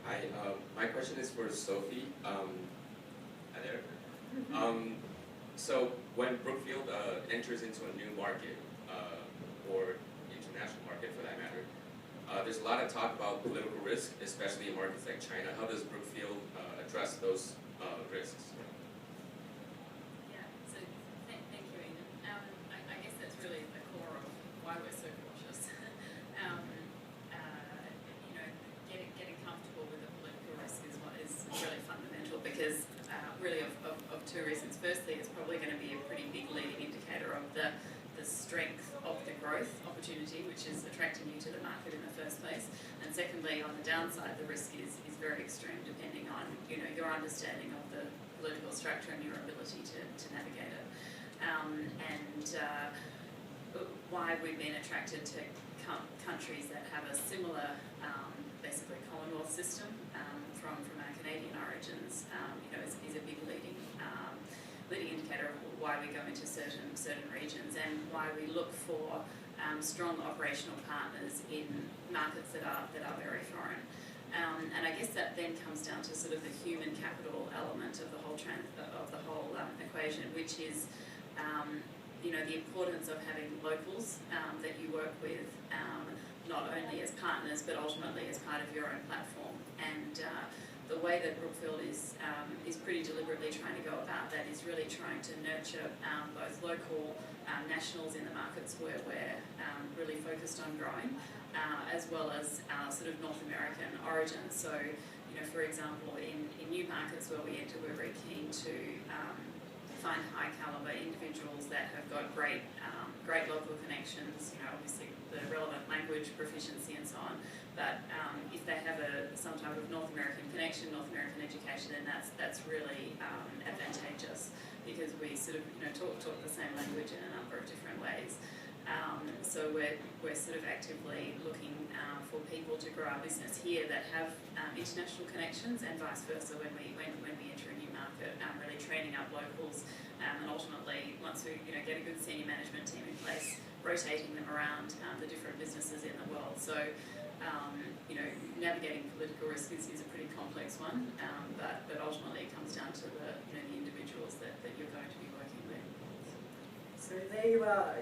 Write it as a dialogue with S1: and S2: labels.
S1: Hi, my question is for Sophie. Hi there. So when Brookfield enters into a new market, or international market for that matter, there's a lot of talk about political risk, especially in markets like China. How does Brookfield address those risks?
S2: Yeah, so thank you, Ian. I guess that's really the core of why we're so cautious. You know, getting comfortable with the political risk is what is really fundamental because really of two reasons. Firstly, it's probably going to be a pretty big leading indicator of the strength of the growth opportunity, which is attracting you to the market in the first place. And secondly, on the downside, the risk is very extreme depending on your understanding of the political structure and your ability to navigate it. Why we've been attracted to countries that have a similar, basically Commonwealth system from our Canadian origins, is a big leading indicator of why we go into certain regions and why we look for strong operational partners in markets that are very foreign. And I guess that then comes down to sort of the human capital element of the whole equation, which is the importance of having locals that you work with, not only as partners but ultimately as part of your own platform. And the way that Brookfield is pretty deliberately trying to go about that is really trying to nurture both local nationals in the markets where we're really focused on growing, as well as sort of North American origins. So, for example, in new markets where we enter, we're very keen to find high caliber individuals that have got great local connections, obviously the relevant language proficiency and so on. But if they have some type of North American connection, North American education, then that's really advantageous because we sort of talk the same language in a number of different ways. So we're sort of actively looking for people to grow our business here that have international connections and vice versa when we enter a new market, really training up locals and ultimately once we get a good senior management team in place, rotating them around the different businesses in the world. So navigating political risk is a pretty complex one, but ultimately it comes down to the individuals that you're going to be working with.
S3: So there you are.